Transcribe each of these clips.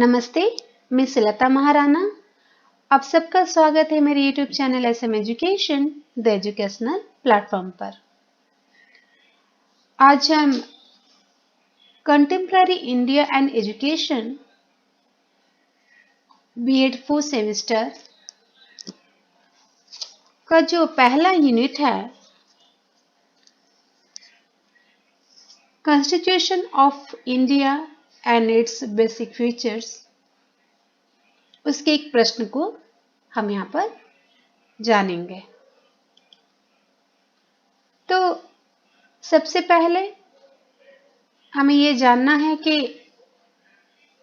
नमस्ते, मैं सुलता महाराणा। आप सबका स्वागत है मेरे YouTube channel SM education the educational platform पर। आज हम contemporary India and education B.Ed 4 semester का जो पहला यूनिट है, constitution of India and it's basic features, उसके एक प्रश्न को हम यहाँ पर जानेंगे। तो सबसे पहले हमें ये जानना है कि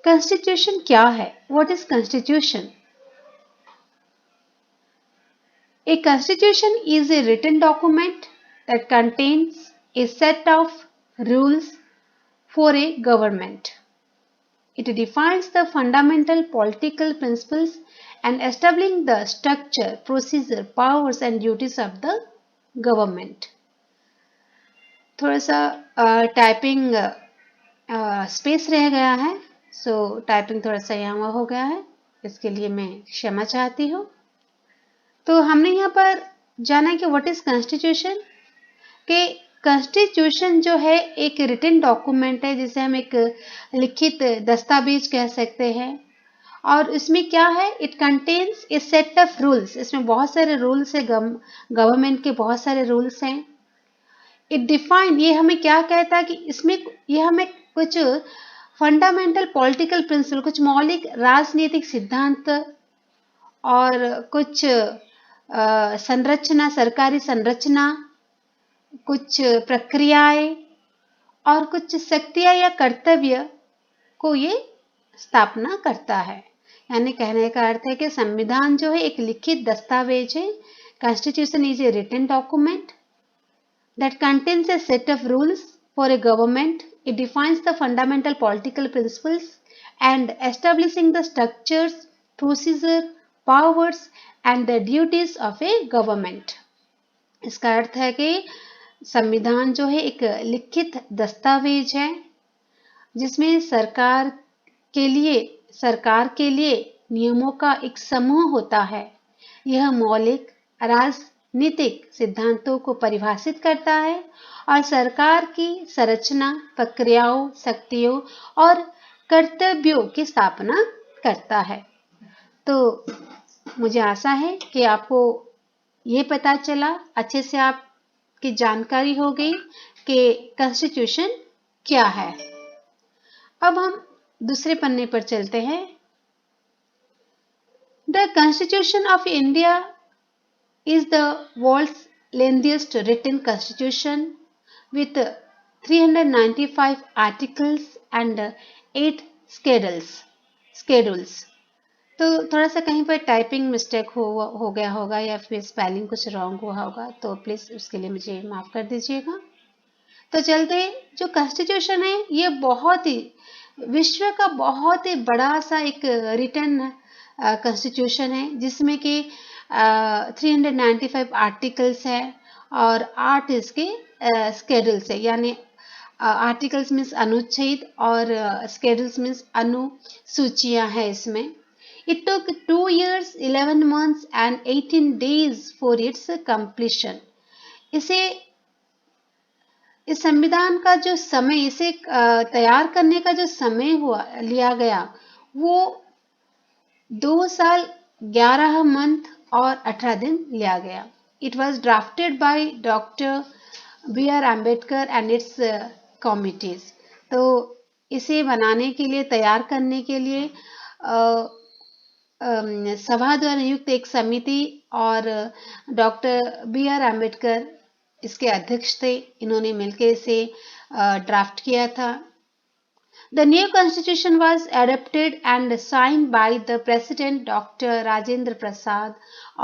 कॉन्स्टिट्यूशन क्या है। What is constitution? A constitution is a written document that contains a set of rules for a government. It defines the fundamental political principles and establishing the structure, procedure, powers and duties of the government. थोड़ा सा typing space रह गया है, सो typing थोड़ा सा यहाँ हो गया है, इसके लिए मैं क्षमा चाहती हूँ। तो हमने यहाँ पर जाना कि व्हाट इज कॉन्स्टिट्यूशन, कि कॉन्स्टिट्यूशन जो है एक रिटन डॉक्यूमेंट है, जिसे हम एक लिखित दस्तावेज कह सकते हैं। और इसमें क्या है, it contains a set of rules. इसमें बहुत सारे रूल्स है, गवर्नमेंट के बहुत सारे रूल्स हैं। इट डिफाइन, ये हमें क्या कहता है कि इसमें ये हमें कुछ फंडामेंटल पॉलिटिकल प्रिंसिपल, कुछ मौलिक राजनीतिक सिद्धांत और कुछ संरचना, सरकारी संरचना, कुछ प्रक्रियाएं और कुछ शक्तियां या कर्तव्य को ये स्थापना करता है। यानी कहने का अर्थ है कि संविधान जो है एक लिखित दस्तावेज है। Constitution is a written document that contains a set of rules for a government. It defines the fundamental political principles and establishing the structures, procedure, powers and the duties of a government. इसका अर्थ है कि संविधान जो है एक लिखित दस्तावेज है, जिसमें सरकार के लिए नियमों का एक समूह होता है। यह मौलिक राजनीतिक सिद्धांतों को परिभाषित करता है और सरकार की संरचना, प्रक्रियाओं, शक्तियों और कर्तव्यों की स्थापना करता है। तो मुझे आशा है कि आपको ये पता चला, अच्छे से आपकी जानकारी हो गई कि कॉन्स्टिट्यूशन क्या है। अब हम दूसरे पन्ने पर चलते हैं। The constitution of India is the world's lengthiest written constitution with 395 articles and 8 schedules. तो थोड़ा सा कहीं पर टाइपिंग मिस्टेक हो गया होगा या फिर स्पेलिंग कुछ रॉन्ग हुआ होगा, तो प्लीज़ उसके लिए मुझे माफ़ कर दीजिएगा। तो चलते, जो कॉन्स्टिट्यूशन है ये बहुत ही विश्व का बहुत ही बड़ा सा एक रिटन कॉन्स्टिट्यूशन है, जिसमें कि 395 आर्टिकल्स है और 8 इसके शेड्यूल्स है। यानी आर्टिकल्स मीन्स अनुच्छेद और शेड्यूल्स मीन्स अनुसूचियाँ हैं इसमें। It took 2 years, 11 months and 18 days for its completion. इस संविधान का जो समय, इसे तैयार करने का जो समय लिया गया, वो 2 साल 11 मंथ और 18 दिन लिया गया। It was drafted by Dr. B.R. Ambedkar and its committees. तो इसे बनाने के लिए, तैयार करने के लिए सभा द्वारा नियुक्त एक समिति और डॉक्टर B.R. अम्बेडकर इसके अध्यक्ष थे। इन्होंने मिलकर इसे ड्राफ्ट किया था। The new constitution was adopted and signed by the president doctor Rajendra Prasad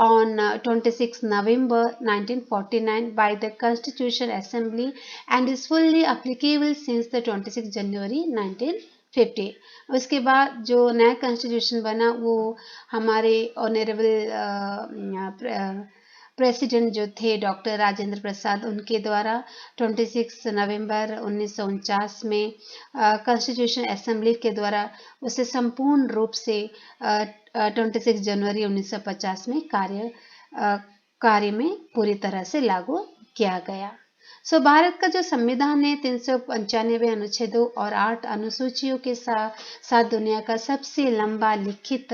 on 26 November 1949 by the constitution assembly and is fully applicable since the 26 जनवरी 1950। उसके बाद जो नया कॉन्स्टिट्यूशन बना वो हमारे ऑनरेबल प्रेसिडेंट जो थे डॉक्टर राजेंद्र प्रसाद, उनके द्वारा 26 नवंबर 1949 में कॉन्स्टिट्यूशन असेंबली के द्वारा उसे संपूर्ण रूप से 26 जनवरी 1950 में कार्य में पूरी तरह से लागू किया गया। भारत का जो संविधान है 395 अनुच्छेदों और 8 अनुसूचियों के साथ दुनिया का सबसे लंबा लिखित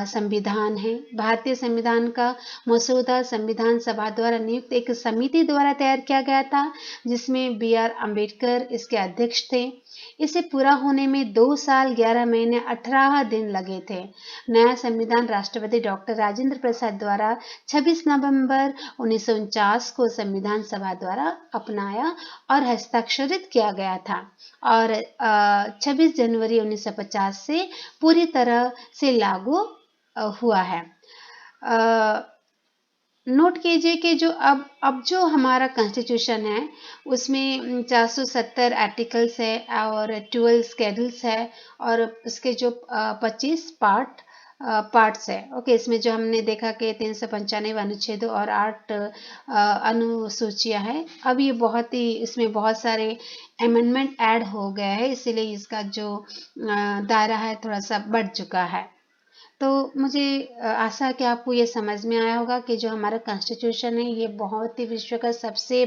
संविधान है। भारतीय संविधान का मसौदा संविधान सभा द्वारा नियुक्त एक समिति द्वारा तैयार किया गया था, जिसमें BR अम्बेडकर इसके अध्यक्ष थे। इसे पूरा होने में 2 साल 11 महीने 18 दिन लगे थे। नया संविधान राष्ट्रपति डॉक्टर राजेंद्र प्रसाद द्वारा 26 नवंबर 1949 को संविधान सभा द्वारा अपनाया और हस्ताक्षरित किया गया था और 26 जनवरी 1950 से पूरी तरह से लागू हुआ है। नोट कीजिए कि जो अब जो हमारा कॉन्स्टिट्यूशन है उसमें 470 आर्टिकल्स है और 12 स्केड्यूल्स है और उसके जो 25 पार्ट्स है। ओके, इसमें जो हमने देखा कि 395 अनुच्छेदों और 8 अनुसूचियां हैं। अब ये इसमें बहुत सारे अमेंडमेंट ऐड हो गया है, इसीलिए इसका जो दायरा है थोड़ा सा बढ़ चुका है। तो मुझे आशा है कि आपको ये समझ में आया होगा कि जो हमारा कॉन्स्टिट्यूशन है ये बहुत ही विश्व का सबसे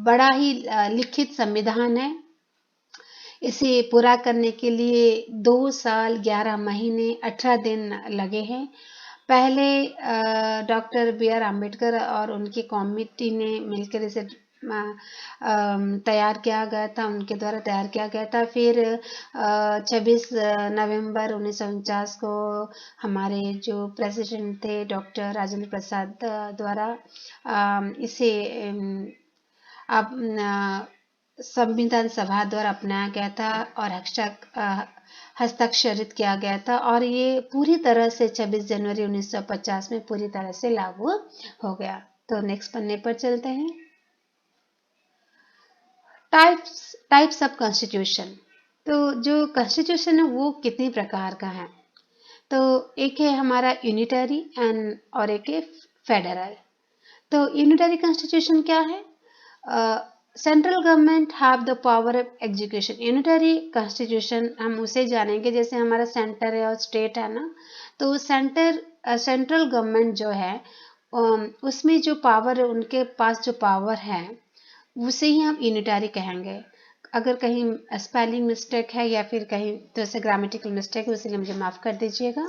बड़ा ही लिखित संविधान है। इसे पूरा करने के लिए 2 साल 11 महीने 18 दिन लगे हैं। पहले डॉक्टर BR अम्बेडकर और उनकी कमेटी ने मिलकर इसे तैयार किया गया था, उनके द्वारा तैयार किया गया था। फिर 26 नवंबर 1949 को हमारे जो प्रेसिडेंट थे डॉक्टर राजेंद्र प्रसाद द्वारा इसे संविधान सभा द्वारा अपनाया गया था और हस्ताक्षरित किया गया था और ये पूरी तरह से 26 जनवरी 1950 में पूरी तरह से लागू हो गया। तो नेक्स्ट पन्ने पर चलते हैं। Types of constitution. तो जो कॉन्स्टिट्यूशन है वो कितने प्रकार का है? तो एक है हमारा यूनिटरी और एक है फेडरल। तो यूनिटरी कॉन्स्टिट्यूशन क्या है? Central government have the power of execution. Unitary constitution हम उसे जानेंगे जैसे हमारा सेंटर है और स्टेट है ना, तो सेंट्रल गवर्नमेंट जो है उसमें जो पावर है, उनके पास जो पावर है उसे ही हम यूनिटरी कहेंगे। अगर कहीं स्पेलिंग मिस्टेक है या फिर कहीं तो से ग्रामेटिकल मिस्टेक है, उसके लिए मुझे माफ़ कर दीजिएगा।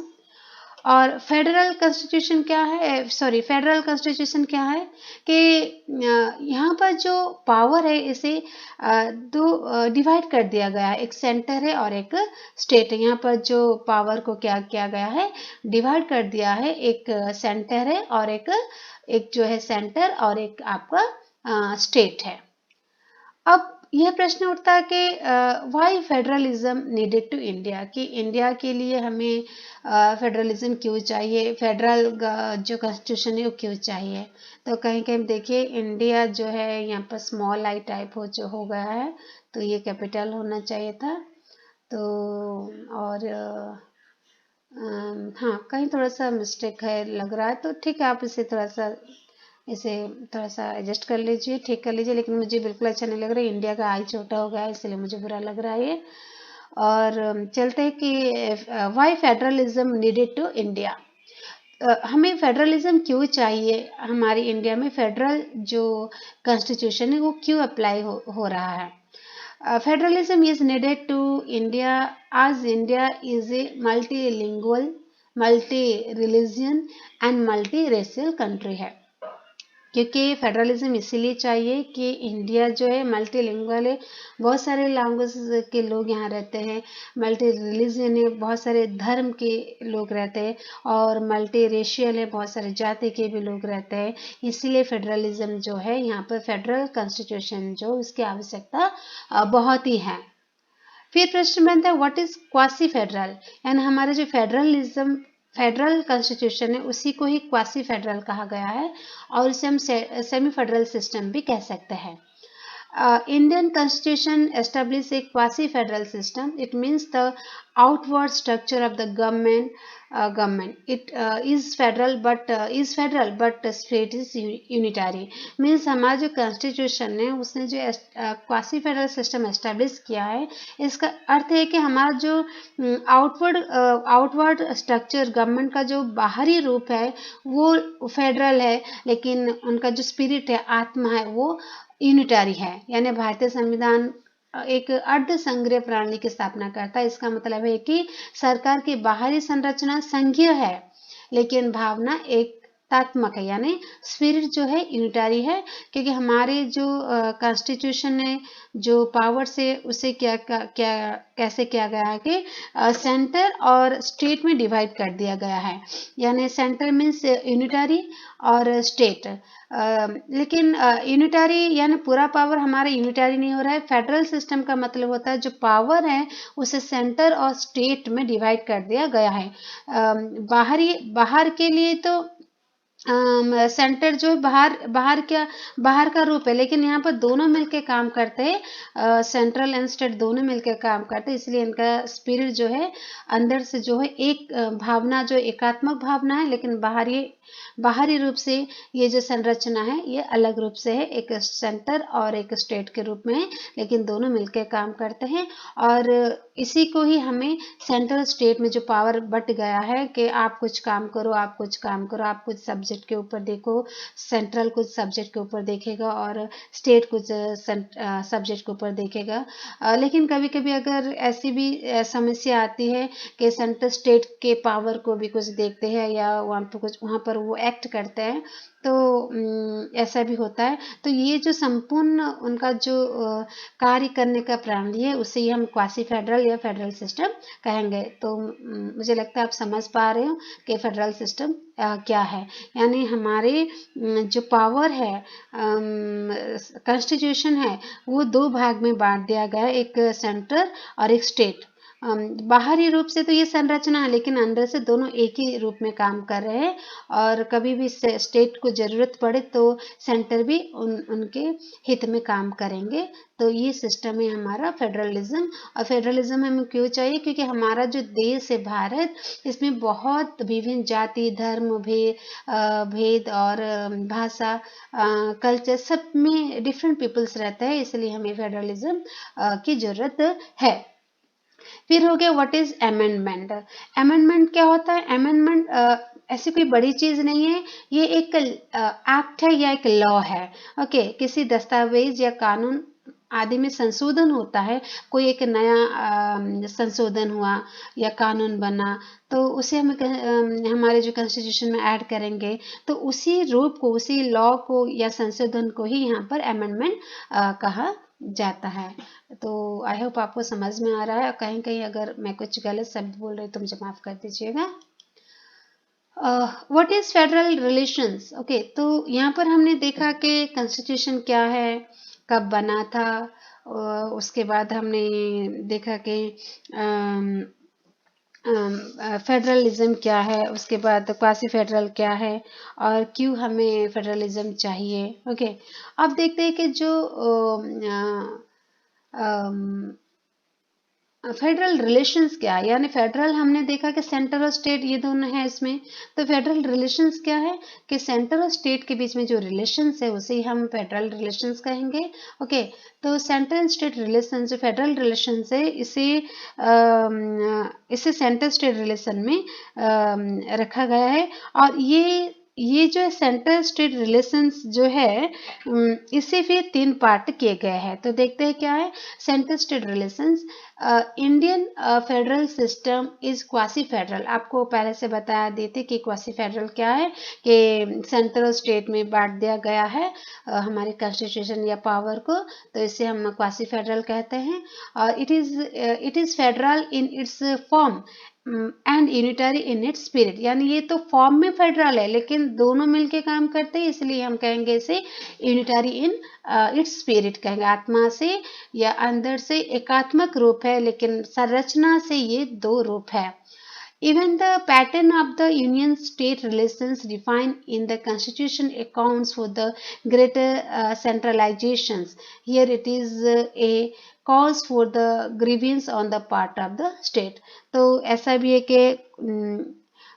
और फेडरल कॉन्स्टिट्यूशन क्या है? फेडरल कॉन्स्टिट्यूशन क्या है कि यहाँ पर जो पावर है इसे दो डिवाइड कर दिया गया है, एक सेंटर है और एक स्टेट है। यहाँ पर जो पावर को क्या किया गया है, डिवाइड कर दिया है, एक सेंटर है और एक जो है सेंटर और एक आपका स्टेट है। अब यह प्रश्न उठता है कि why federalism needed to India, कि इंडिया के लिए हमें फेडरलिज्म क्यों चाहिए, फेडरल जो कॉन्स्टिट्यूशन है वो क्यों चाहिए। तो कहीं कहीं देखिए इंडिया जो है यहाँ पर स्मॉल आई टाइप हो गया है, तो ये कैपिटल होना चाहिए था। तो और हाँ, कहीं थोड़ा सा मिस्टेक है लग रहा है, तो ठीक है, आप इसे थोड़ा सा एडजस्ट कर लीजिए, ठीक कर लीजिए। लेकिन मुझे बिल्कुल अच्छा नहीं लग रहा है, इंडिया का आई छोटा हो गया है इसलिए मुझे बुरा लग रहा है ये। और चलते हैं कि why federalism needed to India. हमें फेडरलिज्म क्यों चाहिए, हमारी इंडिया में फेडरल जो कॉन्स्टिट्यूशन है वो क्यों अप्लाई हो रहा है। Federalism is needed to India as India is a multilingual, multi-religion and multi-racial country है। क्योंकि फेडरलिज्म इसीलिए चाहिए कि इंडिया जो है मल्टीलिंगुअल है, बहुत सारे लैंग्वेज के लोग यहाँ रहते हैं, मल्टी रिलीजन है, बहुत सारे धर्म के लोग रहते हैं और मल्टी रेशियल है, बहुत सारे जाति के भी लोग रहते हैं। इसीलिए फेडरलिज्म जो है यहाँ पर फेडरल कॉन्स्टिट्यूशन जो उसकी आवश्यकता बहुत ही है। फिर प्रश्न बनता है व्हाट इज क्वासी फेडरल, यानी हमारा जो फेडरल कॉन्स्टिट्यूशन है उसी को ही क्वासी फेडरल कहा गया है और इसे हम सेमी फेडरल सिस्टम भी कह सकते हैं। Indian constitution establishes a quasi-federal system. It means the outward structure of the government. It is federal but state is unitary. Means हमारा जो कॉन्स्टिट्यूशन है उसने जो क्वासी फेडरल सिस्टम एस्टेब्लिश किया है, इसका अर्थ है कि हमारा जो आउटवर्ड स्ट्रक्चर गवर्नमेंट का जो बाहरी रूप है वो फेडरल है, लेकिन उनका जो स्पिरिट है, आत्मा है, वो यूनिटरी है। यानी भारतीय संविधान एक अर्ध संघीय प्रणाली की स्थापना करता है। इसका मतलब है कि सरकार की बाहरी संरचना संघीय है, लेकिन भावना एकतात्मक है, यानी स्पिरिट जो है यूनिटरी है। क्योंकि हमारे जो कॉन्स्टिट्यूशन है, जो पावर से उसे कैसे किया गया है कि सेंटर और स्टेट में डिवाइड कर दिया गया है। यानी सेंटर मीन्स यूनिटरी और स्टेट, लेकिन यूनिटरी यानी पूरा पावर हमारा यूनिटरी नहीं हो रहा है। फेडरल सिस्टम का मतलब होता है जो पावर है उसे सेंटर और स्टेट में डिवाइड कर दिया गया है। बाहर के लिए तो सेंटर जो है बाहर का रूप है, लेकिन यहाँ पर दोनों मिलकर काम करते हैं, सेंट्रल एंड स्टेट दोनों मिलकर काम करते हैं। इसलिए इनका स्पिरिट जो है अंदर से जो है एक भावना, जो एकात्मक भावना है, लेकिन बाहरी रूप से ये जो संरचना है ये अलग रूप से है, एक सेंटर और एक स्टेट के रूप में है, लेकिन दोनों मिलकर काम करते हैं। और इसी को ही हमें सेंट्रल स्टेट में जो पावर बट गया है कि आप कुछ काम करो, आप कुछ काम करो, आप कुछ सब्जेक्ट के ऊपर देखो, सेंट्रल कुछ सब्जेक्ट के ऊपर देखेगा और स्टेट कुछ सब्जेक्ट के ऊपर देखेगा। लेकिन कभी कभी अगर ऐसी भी समस्या आती है कि सेंट्रल स्टेट के पावर को भी कुछ देखते हैं या वहाँ पर वो एक्ट करते हैं, तो ऐसा भी होता है। तो ये जो संपूर्ण उनका जो कार्य करने का प्रणाली है उसे ही हम क्वासी फेडरल या फेडरल सिस्टम कहेंगे। तो मुझे लगता है आप समझ पा रहे हो कि फेडरल सिस्टम क्या है। यानी हमारे जो पावर है, कॉन्स्टिट्यूशन है, वो दो भाग में बांट दिया गया है, एक सेंटर और एक स्टेट। बाहरी रूप से तो ये संरचना है, लेकिन अंदर से दोनों एक ही रूप में काम कर रहे हैं। और कभी भी स्टेट को जरूरत पड़े तो सेंटर भी उनके हित में काम करेंगे। तो ये सिस्टम है हमारा फेडरलिज्म। और फेडरलिज्म हमें क्यों चाहिए? क्योंकि हमारा जो देश है भारत, इसमें बहुत विभिन्न जाति, धर्म, भेद और भाषा, कल्चर, सब में डिफरेंट पीपल्स रहते हैं, इसलिए हमें फेडरलिज्म की जरूरत है। फिर हो गया व्हाट इज अमेंडमेंट। अमेंडमेंट क्या होता है? अमेंडमेंट ऐसी कोई बड़ी चीज नहीं है, ये एक एक्ट है या एक लॉ है। ओके, किसी दस्तावेज या कानून आदि में संशोधन होता है, कोई एक नया संशोधन हुआ या कानून बना, तो उसे हम हमारे जो कॉन्स्टिट्यूशन में ऐड करेंगे, तो उसी रूप को, उसी लॉ को या संशोधन को ही यहाँ पर अमेंडमेंट कहा जाता है। तो आई होप आपको समझ में आ रहा है। कहीं कहीं अगर मैं कुछ गलत शब्द बोल रही तो मुझे माफ कर दीजिएगा। What is federal relations? Okay, तो यहाँ पर हमने देखा कि कॉन्स्टिट्यूशन क्या है, कब बना था, उसके बाद हमने देखा कि फेडरलिज्म क्या है, उसके बाद क्वासी फेडरल क्या है और क्यों हमें फेडरलिज्म चाहिए। ओके, अब देखते हैं कि जो फेडरल रिलेशंस क्या है। यानी फेडरल हमने देखा कि सेंटर और स्टेट ये दोनों है इसमें, तो फेडरल रिलेशंस क्या है कि सेंटर और स्टेट के बीच में जो रिलेशंस है उसे ही हम फेडरल रिलेशंस कहेंगे। ओके, तो सेंटर एंड स्टेट रिलेशन जो फेडरल रिलेशंस है, इसे सेंटर स्टेट रिलेशन में रखा गया है। और ये जो सेंटर स्टेट रिलेशंस जो है, इसे फिर 3 पार्ट किए गए हैं। तो देखते हैं क्या है centre state relations. Indian federal system is quasi federal. आपको पहले से बता देते कि क्वासी फेडरल क्या है, कि सेंटर और स्टेट में बांट दिया गया है हमारे कॉन्स्टिट्यूशन या पावर को, तो इसे हम क्वासी फेडरल कहते हैं। और it is federal in its form and unitary in its spirit. यानी ये तो फॉर्म में फेडरल है, लेकिन दोनों मिलके काम करते हैं, इसलिए हम कहेंगे इसे यूनिटरी इन इट्स स्पिरिट कहेंगे। आत्मा से या अंदर से एकात्मक रूप है, लेकिन संरचना से ये 2 रूप है। Even the pattern of the union-state relations defined in the constitution accounts for the greater centralizations. Here it is a cause for the grievance on the part of the state. तो ऐसा भी है कि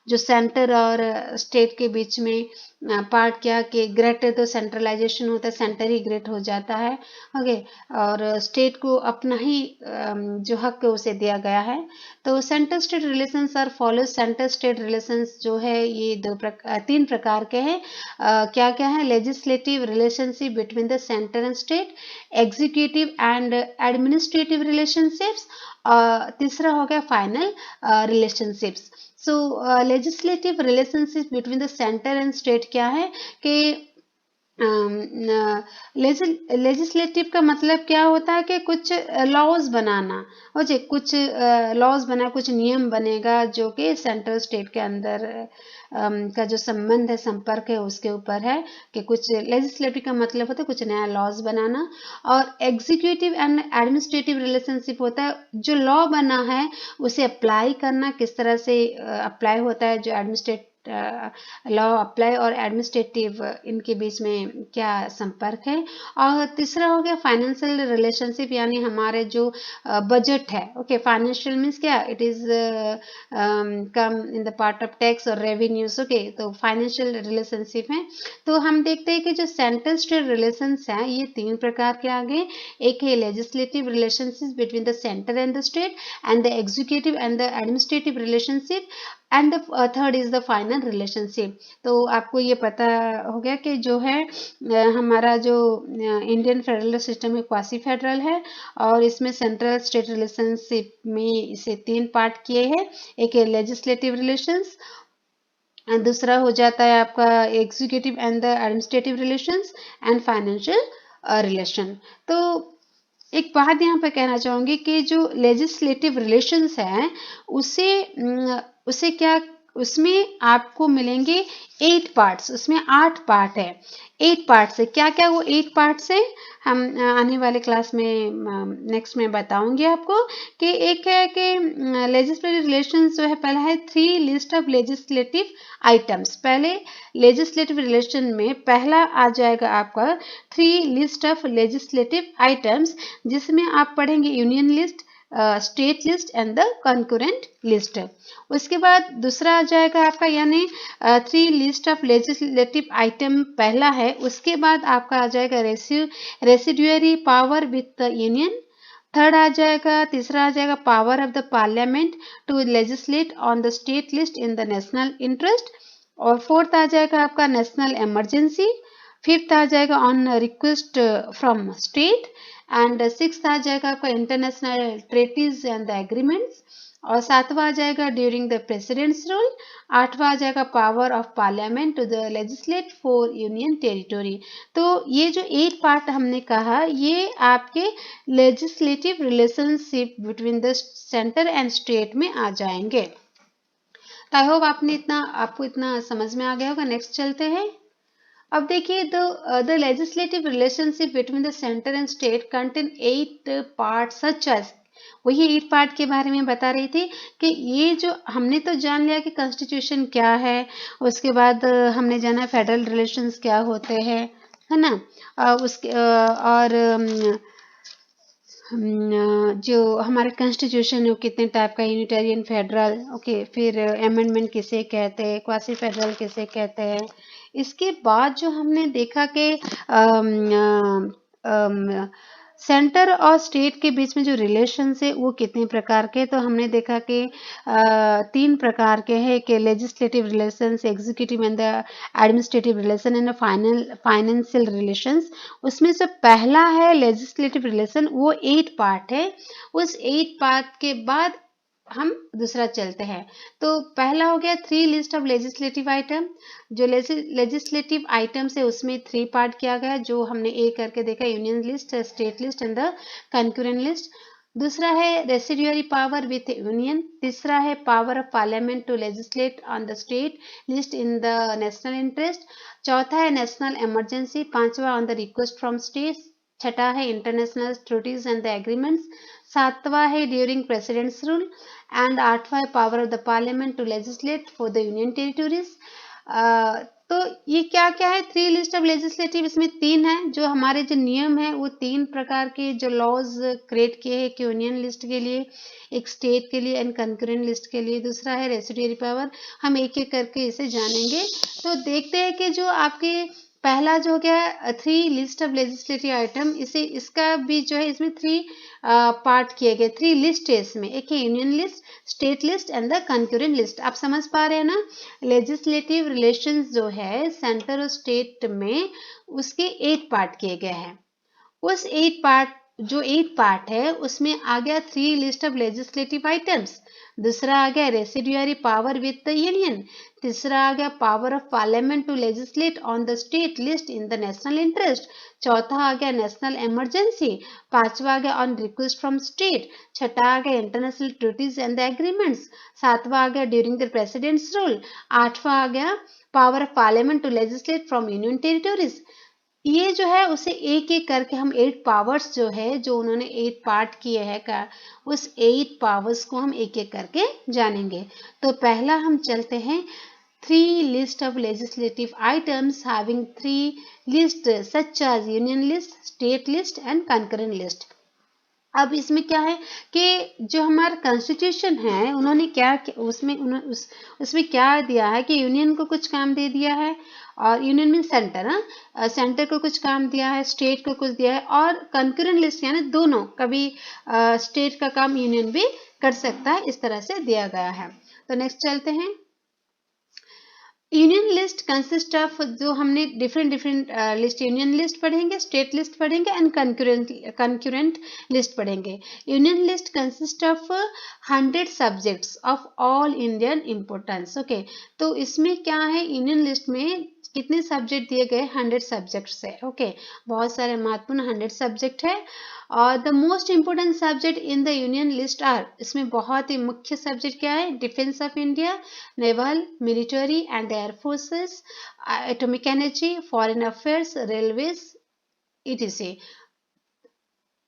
जो सेंटर और state के बीच में part क्या कि ग्रेटर तो सेंट्रलाइजेशन होता है, सेंटर ही ग्रेट हो जाता है, ओके, और स्टेट को अपना ही जो हक है उसे दिया गया है। तो centre state relations are follow, centre state relations जो है ये तीन प्रकार के हैं। क्या क्या है? Legislative relationship between the centre and state, executive and administrative relationships, तीसरा हो गया final relationships. So legislative relationship between the centre and state क्या है कि लेजिस्लेटिव का मतलब क्या होता है कि कुछ लॉज बनाना, ओके, कुछ लॉज बना, कुछ नियम बनेगा जो कि सेंट्रल स्टेट के अंदर का जो संबंध है, संपर्क है, उसके ऊपर है कि कुछ लेजिस्लेटिव का मतलब होता है कुछ नया लॉज बनाना। और एग्जीक्यूटिव एंड एडमिनिस्ट्रेटिव रिलेशनशिप होता है जो लॉ बना है उसे अप्लाई करना, किस तरह से अप्लाई होता है, जो एडमिनिस्ट्रेट लॉ अप्लाई और एडमिनिस्ट्रेटिव इनके बीच में क्या संपर्क है। और तीसरा हो गया फाइनेंशियल रिलेशनशिप, यानी हमारे जो बजट है, ओके, फाइनेंशियल मीन्स क्या, it is come in the part of tax और रेवेन्यूज, ओके, तो फाइनेंशियल रिलेशनशिप है। तो हम देखते हैं कि जो सेंट्रल स्टेट रिलेशंस हैं ये तीन प्रकार के आगे, एक है legislative relationship between the centre and the state, and the executive and the administrative relationship, and the third is the final relationship. तो आपको ये पता हो गया कि जो है हमारा जो इंडियन फेडरल सिस्टम है क्वासी फेडरल है, और इसमें सेंट्रल स्टेट रिलेशनशिप में इसे तीन पार्ट किए हैं। एक है लेजिस्लेटिव रिलेशंस, दूसरा हो जाता है आपका executive and the administrative relations, and financial relation. तो एक बात यहाँ पे कहना चाहूँगी कि जो लेजिस्लेटिव रिलेशंस है उसे क्या, उसमें आपको मिलेंगे 8 पार्ट्स, उसमें 8 पार्ट है। 8 पार्ट्स है, क्या क्या वो 8 पार्ट्स है हम आने वाले क्लास में नेक्स्ट में बताऊंगी आपको। कि एक है कि लेजिस्लेटिव रिलेशंस जो है, पहला है 3 लिस्ट ऑफ लेजिस्लेटिव आइटम्स। पहले लेजिस्लेटिव रिलेशन में पहला आ जाएगा आपका 3 लिस्ट ऑफ लेजिस्लेटिव आइटम्स, जिसमें आप पढ़ेंगे union list, state list and the concurrent list. उसके बाद दूसरा आ जाएगा आपका, यानी 3 लिस्ट ऑफ लेजिस्लेटिव आइटम पहला है। उसके बाद आपका आ जाएगा residuary power with the union, third आ जाएगा, तीसरा आ जाएगा power of the parliament to legislate on the state list in the national interest, और फोर्थ आ जाएगा आपका नेशनल इमरजेंसी, फिफ्थ आ जाएगा on request from state, and sixth आ जाएगा आपका international treaties and the agreements, और सातवां आ जाएगा ड्यूरिंग द प्रेसिडेंट्स रूल, आठवां आ जाएगा power of parliament to the legislate for union territory. तो ये जो 8 पार्ट हमने कहा ये आपके legislative relationship between the centre and state में आ जाएंगे। तो आई होप आपको इतना समझ में आ गया होगा। नेक्स्ट चलते हैं। अब देखिए, the legislative relationship between the centre and state contain 8 part such as, वही 8 पार्ट के बारे में बता रही थी कि ये जो हमने तो जान लिया कि कॉन्स्टिट्यूशन क्या है, उसके बाद हमने जाना फेडरल रिलेशंस क्या होते हैं, है ना, और जो हमारा कॉन्स्टिट्यूशन है वो कितने टाइप का, यूनिटेरियन, फेडरल, ओके, फिर अमेंडमेंट किसे कहते हैं, क्वासी फेडरल किसे कहते हैं। इसके बाद जो हमने देखा कि सेंटर और स्टेट के बीच में जो रिलेशंस है वो कितने प्रकार के, तो हमने देखा कि 3 प्रकार के हैं कि legislative relations, executive and the administrative relation, and financial relations. उसमें से पहला है लेजिस्लेटिव रिलेशन, वो 8 पार्ट है। उस 8 पार्ट के बाद हम दूसरा चलते हैं। तो पहला हो गया 3 लिस्ट ऑफ लेजिस्लेटिव आइटम, जो लेजिस्लेटिव आइटम्स है उसमें 3 पार्ट किया गया, जो हमने एक करके देखा, union list, state list and the concurrent list. दूसरा है रेसिड्यूअरी पावर विथ यूनियन, तीसरा है power of parliament to legislate on the state list in the national interest, चौथा है नेशनल इमरजेंसी, पांचवा on the request from state, छठा है international treaties and the agreements, सातवां है ड्यूरिंग प्रेसिडेंट्स रूल, एंड आठवां है power of the parliament to legislate for the union territories. तो ये क्या क्या है, 3 लिस्ट ऑफ लेजिस्लेटिव, इसमें 3 है। जो हमारे जो नियम है वो 3 प्रकार के जो लॉज क्रिएट किए हैं कि यूनियन लिस्ट के लिए, एक स्टेट के लिए एंड कंकरेंट लिस्ट के लिए, दूसरा है रेसिडुअरी पावर। हम एक एक करके इसे जानेंगे। तो देखते हैं कि जो आपके पहला जो हो गया 3 लिस्ट ऑफ लेजिस्लेटिव आइटम, इसे इसका भी जो है इसमें 3 पार्ट किए गए, 3 लिस्ट है इसमें। एक है union list, state list and the concurrent list. आप समझ पा रहे हैं ना, लेजिस्लेटिव रिलेशंस जो है सेंटर और स्टेट में, उसके 8 पार्ट किए गए हैं। उस 8 पार्ट है उसमें आ गया 3 लिस्ट ऑफ लेजिस्लेटिव आइटम्स। दूसरा आ गया residuary power with the union. तीसरा आ गया power of parliament to legislate on the state list in the national interest. चौथा आ गया नेशनल इमरजेंसी। पांचवा आ गया ऑन रिक्वेस्ट फ्रॉम स्टेट। छठा आ गया international treaties and the agreements. सातवां आ गया ड्यूरिंग द प्रेसिडेंट्स रूल। आठवां आ गया power of parliament to legislate from union territories. ये जो है उसे एक एक करके हम 8 पावर्स जो है, जो उन्होंने 8 पार्ट किए हैं का, उस 8 पावर्स को हम एक एक करके जानेंगे। तो पहला हम चलते हैं 3 list of legislative items having 3 list such as union list, state list and concurrent list. अब इसमें क्या है कि जो हमारा कॉन्स्टिट्यूशन है, उन्होंने क्या उसमें क्या दिया है कि यूनियन को कुछ काम दे दिया है, और यूनियन मीन सेंटर, सेंटर को कुछ काम दिया है, स्टेट को कुछ दिया है, और कंकरेंट लिस्ट यानी दोनों, कभी स्टेट का काम यूनियन भी कर सकता है, इस तरह से दिया गया है। तो नेक्स्ट चलते हैं। यूनियन लिस्ट कंसिस्ट ऑफ, जो हमने डिफरेंट लिस्ट, यूनियन लिस्ट पढ़ेंगे, स्टेट लिस्ट पढ़ेंगे एंड कंकरेंट लिस्ट पढ़ेंगे। Union list consist of 100 subjects of all Indian importance. Okay, तो इसमें क्या है, यूनियन लिस्ट में कितने सब्जेक्ट दिए गए, 100 सब्जेक्ट्स है। ओके, बहुत सारे महत्वपूर्ण 100 सब्जेक्ट है। और the most important subject in the union list are, इसमें बहुत ही मुख्य सब्जेक्ट क्या है, defence of India, naval, military and air forces, atomic energy, foreign affairs, railways, etc.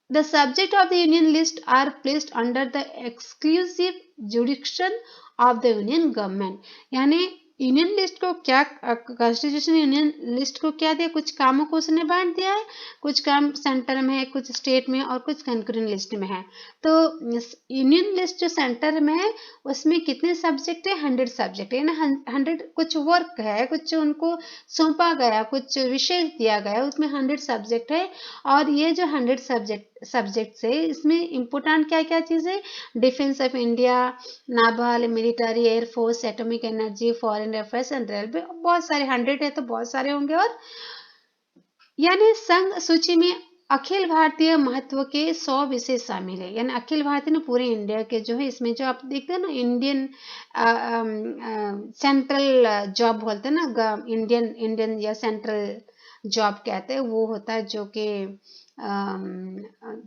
The subject of the union list are placed under the exclusive jurisdiction of the union government। यानी union list को क्या, constitution union list को क्या दिया, कुछ कामों को उसने बांट दिया है, कुछ काम सेंटर में है, कुछ स्टेट में, और कुछ कंकरेंट लिस्ट में है। तो यूनियन लिस्ट जो सेंटर में है उसमें कितने सब्जेक्ट है, 100 सब्जेक्ट है ना, 100 कुछ वर्क है, कुछ उनको सौंपा गया, कुछ विशेष दिया गया, उसमें 100 सब्जेक्ट है। और ये जो 100 सब्जेक्ट है, इसमें इम्पोर्टेंट क्या क्या चीज़ है, defence of India, naval, military, air force, atomic energy, foreign affairs and railway, बहुत सारे 100 है तो बहुत सारे होंगे। और यानी संघ सूची में अखिल भारतीय महत्व के 100 विषय शामिल है, यानी अखिल भारतीय ने पूरे इंडिया के जो है, इसमें जो आप देखते हैं ना, इंडियन सेंट्रल जॉब बोलते हैं ना, इंडियन या सेंट्रल जॉब कहते हैं, वो होता है जो कि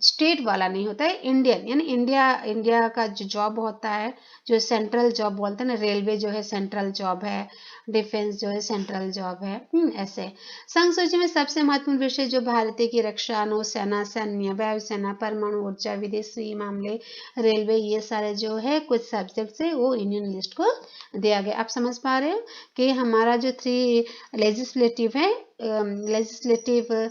स्टेट वाला नहीं होता है, इंडियन, यानी इंडिया का जो जॉब होता है, जो सेंट्रल जॉब बोलते हैं ना, रेलवे जो है सेंट्रल जॉब है, डिफेंस जो है सेंट्रल जॉब है। ऐसे संघ सूची में सबसे महत्वपूर्ण विषय जो भारतीय की रक्षा, नौसेना, सैन्य, वायुसेना, परमाणु ऊर्जा, विदेशी मामले, रेलवे, ये सारे जो है कुछ सब्जेक्ट है वो यूनियन लिस्ट को दिया गया। आप समझ पा रहे हो कि हमारा जो 3 लेजिस्लेटिव है, लेजिस्लेटिव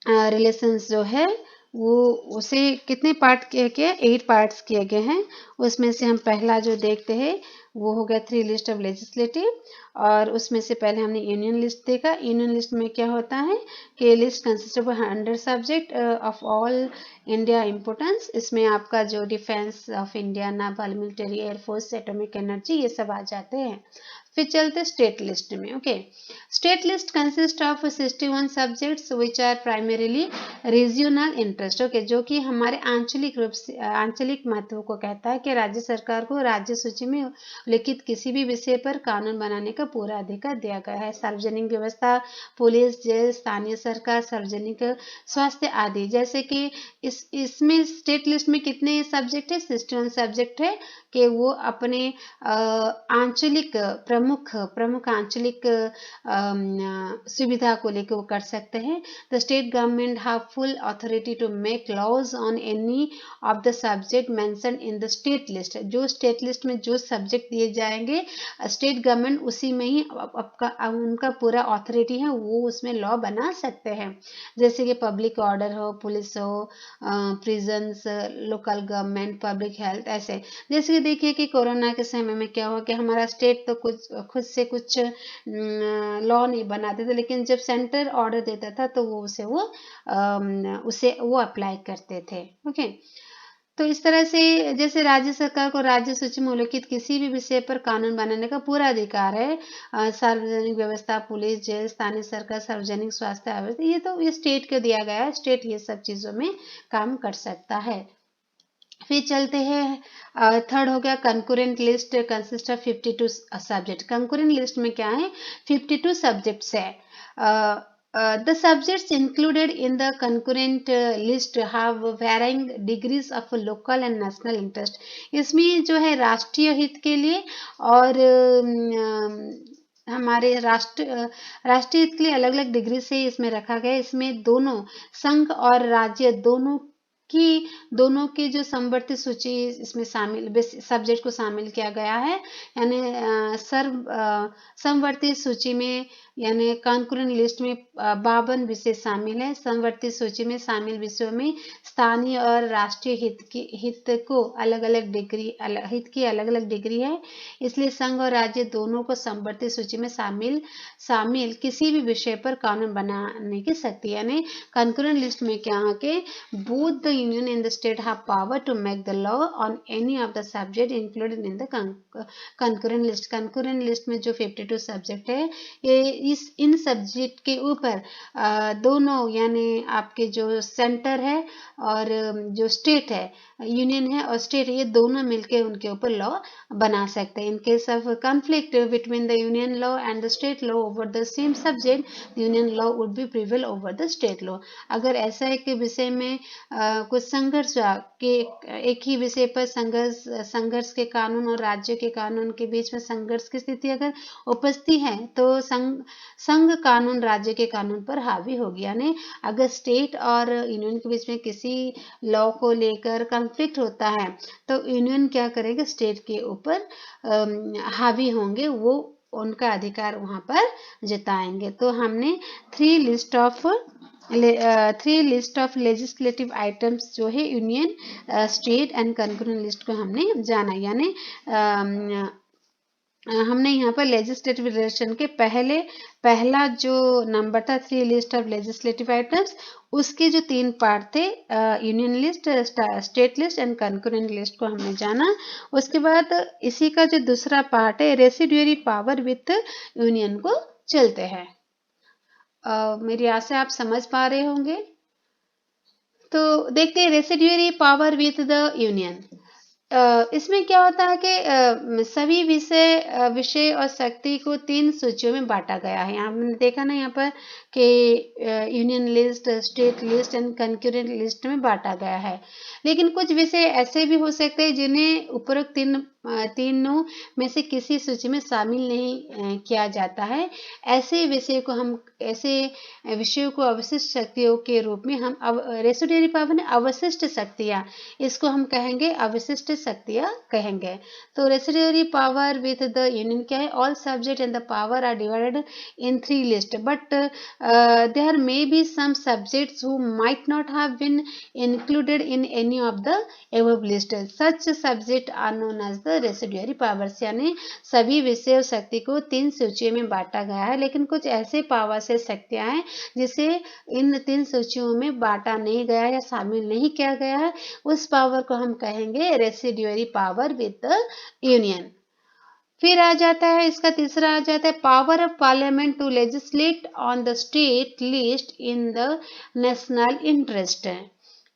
रिलेशंस जो है वो, उसे कितने पार्ट किए गए, 8 पार्ट्स किए गए हैं। उसमें से हम पहला जो देखते हैं वो हो गया 3 लिस्ट ऑफ लेजिस्लेटिव, और उसमें से पहले हमने यूनियन लिस्ट देखा। यूनियन लिस्ट में क्या होता है कि list consist of 100 subject of all India importance. इसमें आपका जो defence of India, naval, military, air force, atomic energy, ये सब आ जाते हैं। फिर चलते स्टेट लिस्ट में। Okay, state list consist of 61 subjects which are primarily regional interest. Okay, जो कि हमारे आंचलिक रूप से, आंचलिक महत्व को कहता है कि राज्य सरकार को राज्य सूची में लिखित किसी भी विषय पर कानून बनाने का पूरा अधिकार दिया गया है। सार्वजनिक व्यवस्था, पुलिस, जेल, स्थानीय सरकार, सार्वजनिक स्वास्थ्य आदि। जैसे कि इसमें स्टेट लिस्ट में कितने सब्जेक्ट है, 61 सब्जेक्ट है, कि वो अपने आंचलिक प्रमुख प्रमुख आंचलिक सुविधा को लेकर वो कर सकते हैं। The state government have full authority to make laws on any of the subject mentioned in the state list. जो स्टेट लिस्ट में जो सब्जेक्ट दिए जाएंगे, स्टेट गवर्नमेंट उसी में ही उनका पूरा अथॉरिटी है, वो उसमें लॉ बना सकते हैं। जैसे कि पब्लिक ऑर्डर हो, पुलिस हो, prisons, local government, public health, ऐसे। जैसे कि देखिए कि कोरोना के समय में क्या हुआ कि हमारा स्टेट तो कुछ खुद से कुछ लॉ नहीं बनाते थे, लेकिन जब सेंटर ऑर्डर देता था तो वो उसे अप्लाई करते थे। ओके, तो इस तरह से जैसे राज्य सरकार को राज्य सूची में उल्लिखित किसी भी विषय पर कानून बनाने का पूरा अधिकार है। सार्वजनिक व्यवस्था, पुलिस, जेल, स्थानीय सरकार, सार्वजनिक स्वास्थ्य व्यवस्था, ये तो ये स्टेट को दिया गया है। स्टेट ये सब चीजों में काम कर सकता है। फिर चलते हैं, थर्ड हो गया concurrent list consist of 52 subject. Concurrent list में क्या है, 52 सब्जेक्ट्स है। The subjects included in the concurrent list have varying degrees of local and national interest. इसमें जो है राष्ट्रीय हित के लिए और हमारे राष्ट्रीय हित के लिए अलग अलग डिग्री से इसमें रखा गया है। इसमें दोनों संघ और राज्य दोनों की जो समवर्ती सूची इसमें शामिल सब्जेक्ट को शामिल किया गया है। यानी समवर्ती सूची में यानी कॉन्करेंट लिस्ट में 52 विषय शामिल है। समवर्ती सूची में शामिल विषयों में स्थानीय और राष्ट्रीय हित को अलग अलग डिग्री हित की अलग अलग डिग्री है। इसलिए संघ और राज्य दोनों को समवर्ती सूची में शामिल किसी भी विषय पर कानून बनाने की शक्ति। यानी कॉन्करेंट लिस्ट में क्या है कि both the union and the state have power to make the law on any of the subject included in the concurrent list. concurrent list में जो 52 सब्जेक्ट है, ये इन सब्जेक्ट के ऊपर दोनों यानी आपके जो सेंटर है और जो स्टेट है, यूनियन है और स्टेट, ये दोनों मिलकर उनके ऊपर लॉ बना सकते हैं। In case of conflict between the union law and the state law over the same subject, the union law would be prevail over the state law. अगर ऐसा है कि विषय में कुछ संघर्ष हुआ कि एक ही विषय पर संघर्ष के कानून और राज्य के कानून के बीच में संघर्ष की स्थिति अगर उपस्थित है, तो संघ कानून राज्य के कानून पर हावी होगी। यानी अगर स्टेट और यूनियन के बीच में किसी लॉ को लेकर कॉन्फ्लिक्ट होता है, तो यूनियन क्या करेगा, स्टेट के ऊपर हावी होंगे, वो उनका अधिकार वहां पर जताएंगे। तो हमने 3 लिस्ट ऑफ लेजिस्लेटिव आइटम्स जो है union, state and concurrent list को हमने जाना। यानी हमने यहाँ पर लेजिस्लेटिव रिलेशन के पहला जो नंबर था 3 लिस्ट ऑफ लेजिस्लेटिव आइटम्स, उसके जो 3 पार्ट थे, union list, state list and concurrent list को हमने जाना। उसके बाद इसी का जो दूसरा पार्ट है रेसिडुअरी पावर विथ यूनियन को चलते हैं। मेरी आशा आप समझ पा रहे होंगे। तो देखते हैं residuary power with the union. इसमें क्या होता है कि सभी विषय और शक्ति को 3 सूचियों में बांटा गया है। हमने देखा ना यहाँ पर कि union list, state list and concurrent list में बांटा गया है। लेकिन कुछ विषय ऐसे भी हो सकते हैं जिन्हें उपरोक्त तीनों में से किसी सूची में शामिल नहीं किया जाता है। ऐसे विषयों को अवशिष्ट शक्तियों के रूप में हम रेसिडुअरी पावर अवशिष्ट शक्तियां, इसको हम कहेंगे अवशिष्ट शक्तियां कहेंगे। तो residuary power with the union क्या है, all subject and the power are divided in 3 list but there may be some subjects who might not have been included in any of the above list. Such subject are known as the residuary powers. यानी सभी विषय और शक्ति को 3 सूचियों में बांटा गया है, लेकिन कुछ ऐसे पावर से शक्तियां हैं जिसे इन 3 सूचियों में बांटा नहीं गया या शामिल नहीं किया गया है, उस पावर को हम कहेंगे residuary power with the union. फिर आ जाता है इसका तीसरा आ जाता है power of parliament to legislate on the state list in the national interest.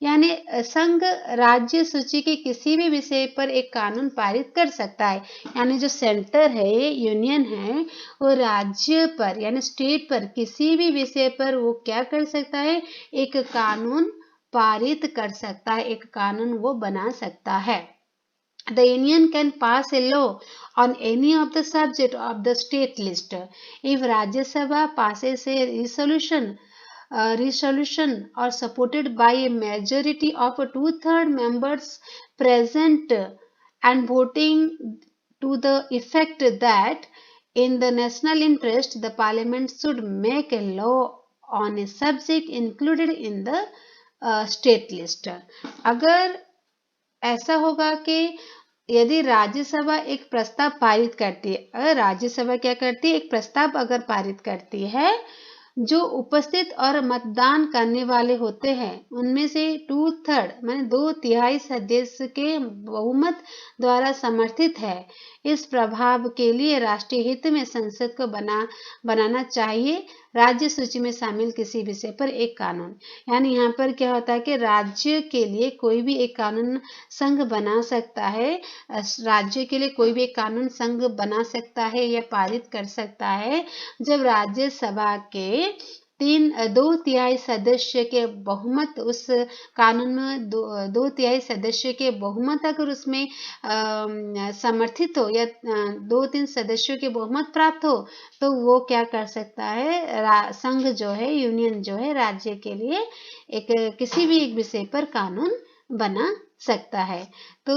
यानी संघ राज्य सूची के किसी भी विषय पर एक कानून पारित कर सकता है। यानी जो सेंटर है, यूनियन है, वो राज्य पर यानी स्टेट पर किसी भी विषय पर वो क्या कर सकता है, एक कानून पारित कर सकता है, एक कानून वो बना सकता है। The union can pass a law on any of the subject of the state list. If Rajya Sabha passes a resolution or supported by a majority of two-thirds members present and voting to the effect that in the national interest the parliament should make a law on a subject included in the state list. अगर ऐसा होगा कि यदि राज्यसभा एक प्रस्ताव पारित करती है, अगर राज्यसभा क्या करती है, एक प्रस्ताव अगर पारित करती है जो उपस्थित और मतदान करने वाले होते हैं उनमें से टू थर्ड माने 2/3 सदस्य के बहुमत द्वारा समर्थित है, इस प्रभाव के लिए राष्ट्रीय हित में संसद को बनाना चाहिए राज्य सूची में शामिल किसी विषय पर एक कानून। यानी यहाँ पर क्या होता है कि राज्य के लिए कोई भी एक कानून संघ बना सकता है, राज्य के लिए कोई भी एक कानून संघ बना सकता है या पारित कर सकता है जब राज्यसभा के 2/3 सदस्य के बहुमत उस कानून में 2/3 सदस्य के बहुमत अगर उसमें समर्थित हो या 2-3 सदस्यों के बहुमत प्राप्त हो तो वो क्या कर सकता है, संघ जो है, यूनियन जो है, राज्य के लिए एक किसी भी एक विषय पर कानून बना सकता है। तो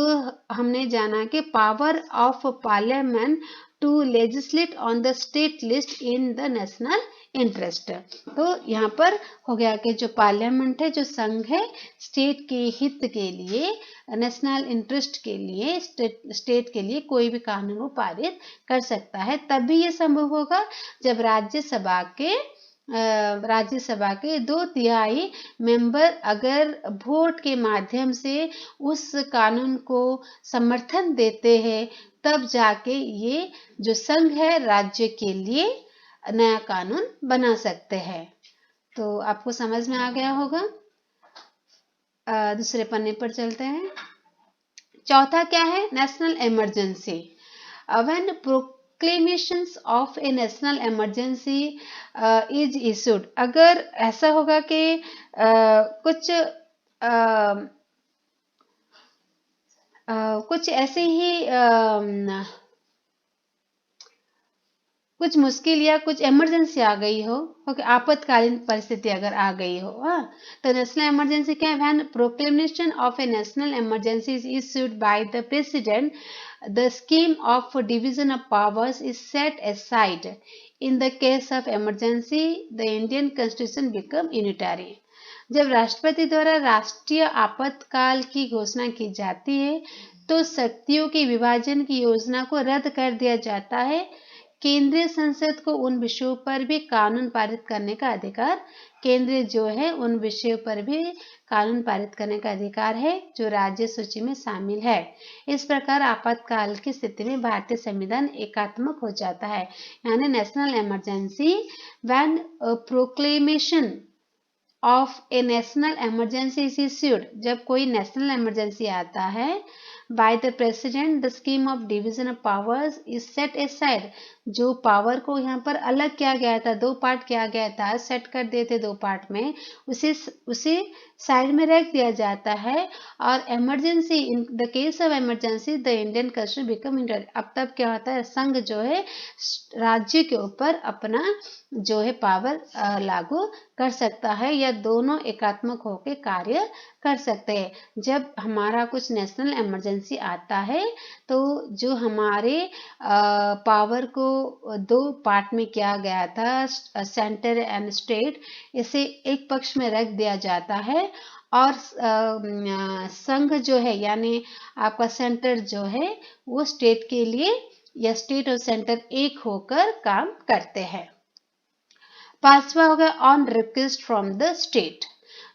हमने जाना कि power of parliament to legislate on the state list in the national interest. तो यहाँ पर हो गया कि जो पार्लियामेंट है, जो संघ है, स्टेट के हित के लिए, नेशनल इंटरेस्ट के लिए, स्टेट के लिए कोई भी कानून वो पारित कर सकता है। तभी ये संभव होगा जब राज्यसभा के 2/3 मेंबर अगर वोट के माध्यम से उस कानून को समर्थन देते हैं, तब जाके ये जो संघ है राज्य के लिए नया कानून बना सकते हैं। तो आपको समझ में आ गया होगा। दूसरे पन्ने पर चलते हैं। चौथा क्या है, national emergency. When proclamations of a national emergency is issued, अगर ऐसा होगा कि कुछ ऐसे ही कुछ मुश्किल या कुछ इमरजेंसी आ गई हो, आपातकालीन परिस्थिति अगर आ गई हो, तो नेशनल इमरजेंसी क्या है, when proclamation of a national emergency is issued by the president, the scheme of division of powers is set aside. In the case of emergency, the Indian Constitution become unitary. जब राष्ट्रपति द्वारा राष्ट्रीय आपातकाल की घोषणा की जाती है तो शक्तियों के विभाजन की योजना को रद्द कर दिया जाता है। केंद्रीय संसद को उन विषयों पर भी कानून पारित करने का अधिकार, केंद्रीय जो है उन विषयों पर भी कानून पारित करने का अधिकार है जो राज्य सूची में शामिल है। इस प्रकार आपातकाल की स्थिति में भारतीय संविधान एकात्मक हो जाता है। यानी national emergency, when proclamation of a national emergency is issued, जब कोई नेशनल इमरजेंसी आता है, by the president the scheme of division of powers is set aside, जो पावर को यहाँ पर अलग किया गया था, 2 पार्ट किया गया था, सेट कर दिए थे 2 पार्ट में, उसे साइड में रख दिया जाता है। और emergency, in the case of emergency the Indian constitution become Indian, अब तब क्या होता है, संघ जो है राज्य के ऊपर अपना जो है पावर लागू कर सकता है या दोनों एकात्मक होकर कार्य कर सकते हैं। जब हमारा कुछ नेशनल इमरजेंसी आता है तो जो हमारे पावर को 2 पार्ट में किया गया था, सेंटर एंड स्टेट, इसे एक पक्ष में रख दिया जाता है और संघ जो है यानी आपका सेंटर जो है वो स्टेट के लिए, या स्टेट और सेंटर एक होकर काम करते हैं। पांचवा हो गया on request from the state.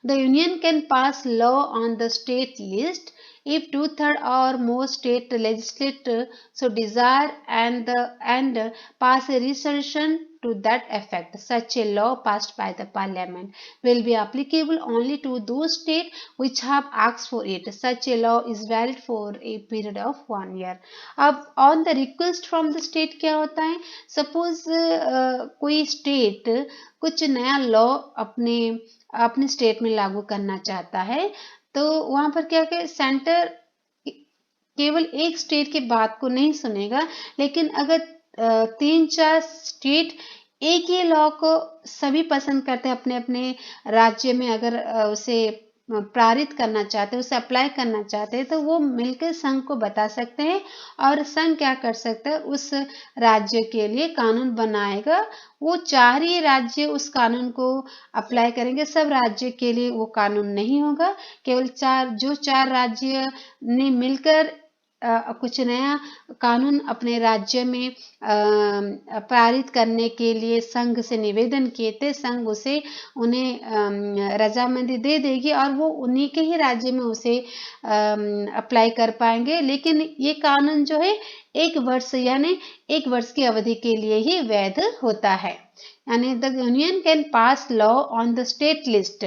The union can pass law on the state list if 2/3 or more state legislators so desire and pass a resolution to that effect. Such a law passed by the parliament will be applicable only to those states which have asked for it. Such a law is valid for a period of 1 year. अब on the request from the state क्या होता है? Suppose कोई state कुछ नया law अपने state में लागू करना चाहता है, तो वहां पर क्या कि सेंटर केवल एक स्टेट की बात को नहीं सुनेगा, लेकिन अगर 3-4 स्टेट एक ही लॉ को सभी पसंद करते हैं अपने अपने राज्य में, अगर उसे पारित करना चाहते हैं, उसे अप्लाई करना चाहते हैं, तो वो मिलकर संघ को बता सकते हैं और संघ क्या कर सकता है, उस राज्य के लिए कानून बनाएगा। वो 4 ही राज्य उस कानून को अप्लाई करेंगे, सब राज्य के लिए वो कानून नहीं होगा। केवल 4 राज्य ने मिलकर कुछ नया कानून अपने राज्य में पारित करने के लिए संघ से निवेदन किए थे, संघ उसे उन्हें रजामंदी दे देगी और वो उन्हीं के ही राज्य में उसे अप्लाई कर पाएंगे। लेकिन ये कानून जो है 1 वर्ष यानी 1 वर्ष की अवधि के लिए ही वैध होता है। यानी the union can pass law on the state list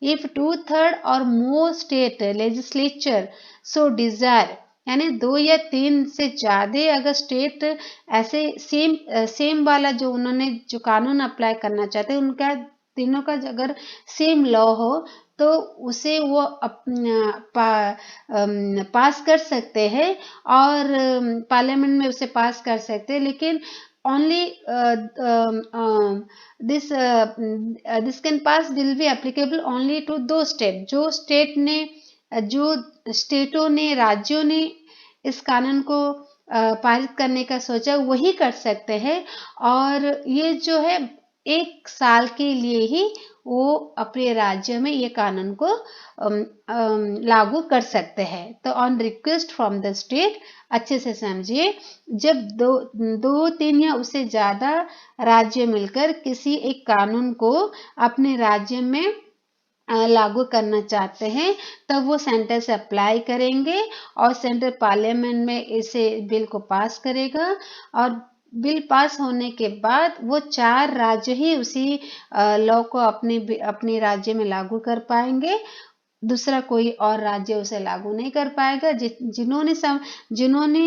if 2/3 और मोर स्टेट लेजिस्लेचर सो डिजायर, यानी 2 या 3 से ज्यादा अगर स्टेट ऐसे सेम वाला जो उन्होंने जो कानून अप्लाई करना चाहते हैं, उनका तीनों का अगर सेम लॉ हो तो उसे वो पास कर सकते हैं और पार्लियामेंट में उसे पास कर सकते हैं। लेकिन only this can pass will be applicable only to those state जो स्टेटों ने राज्यों ने इस कानून को पारित करने का सोचा वही कर सकते हैं, और ये जो है 1 साल के लिए ही वो अपने राज्य में ये कानून को लागू कर सकते हैं। तो on request from the state, अच्छे से समझिए, जब 2-3 या उससे ज्यादा राज्य मिलकर किसी एक कानून को अपने राज्य में लागू करना चाहते हैं, तब वो सेंटर से अप्लाई करेंगे और सेंटर पार्लियामेंट में इसे बिल को पास करेगा, और बिल पास होने के बाद वो 4 राज्य ही उसी लॉ को अपने राज्य में लागू कर पाएंगे। दूसरा कोई और राज्य उसे लागू नहीं कर पाएगा। जिन्होंने